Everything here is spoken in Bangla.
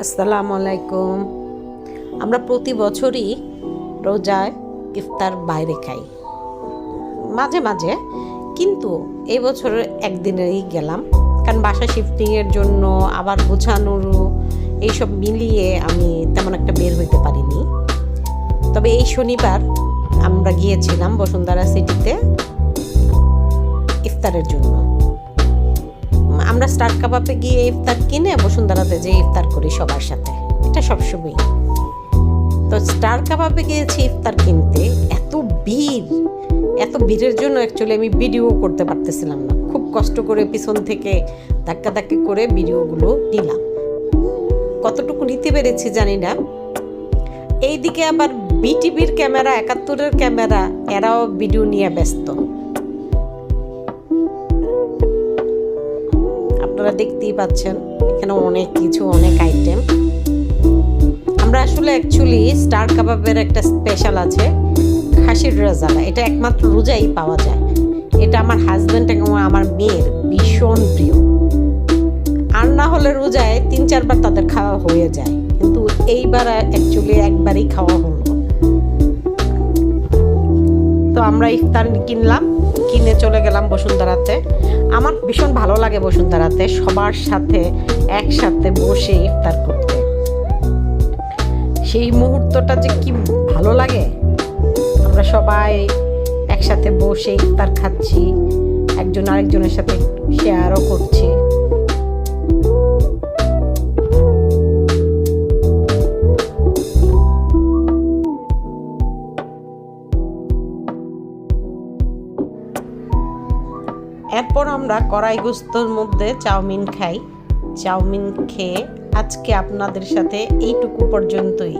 আসসালামু আলাইকুম। আমরা প্রতি বছরই রোজায় ইফতার বাইরে খাই মাঝে মাঝে, কিন্তু এই বছর একদিনেরই গেলাম, কারণ বাসা শিফটিংয়ের জন্য আবার গোছানোর এইসব মিলিয়ে আমি তেমন একটা বের হইতে পারিনি। তবে এই শনিবার আমরা গিয়েছিলাম বসুন্ধরা সিটিতে ইফতারের জন্য। আমরা স্টার কাবাবে গিয়ে ইফতার কিনে বসুন্ধরাতে যে ইফতার করি সবার সাথে, এটা সবসময়। তো স্টার কাবাবে গিয়েছি ইফতার কিনতে, এত ভিড়ের জন্য অ্যাকচুয়ালি আমি ভিডিও করতে পারতেছিলাম না। খুব কষ্ট করে পিছন থেকে ধাক্কাধাক্কি করে ভিডিওগুলো নিলাম। কতটুকু নিতে পেরেছি জানি না। এইদিকে আবার বিটিভির ক্যামেরা, ৭১-এর ক্যামেরা, এরাও ভিডিও নিয়ে ব্যস্ত। আপনারা দেখতেই পাচ্ছেন এখানে অনেক কিছু, অনেক আইটেম। আমরা আসলে অ্যাকচুয়ালি স্টার কাবাবের একটা স্পেশাল আছে, খাসির রেজালা। এটা একমাত্র রোজাই পাওয়া যায়। এটা আমার হাজব্যান্ড এবং আমার মেয়ের ভীষণ প্রিয়। আর না হলে রোজায় ৩-৪ বার তাদের খাওয়া হয়ে যায়, কিন্তু এইবার অ্যাকচুয়ালি একবারই খাওয়া হলো। তো আমরা ইফতার কিনলাম, কিনে চলে গেলাম বসুন্ধরাতে। আমার ভীষণ ভালো লাগে বসুন্ধরাতে সবার সাথে একসাথে বসে ইফতার করতে। সেই মুহূর্তটা যে কি ভালো লাগে। আমরা সবাই একসাথে বসে ইফতার খাচ্ছি, একজন আরেকজনের সাথে শেয়ারও করছি। এরপর আমরা কড়াই গোস্তর মধ্যে চাউমিন খাই। চাউমিন খেয়ে আজকে আপনাদের সাথে এইটুকু পর্যন্তই।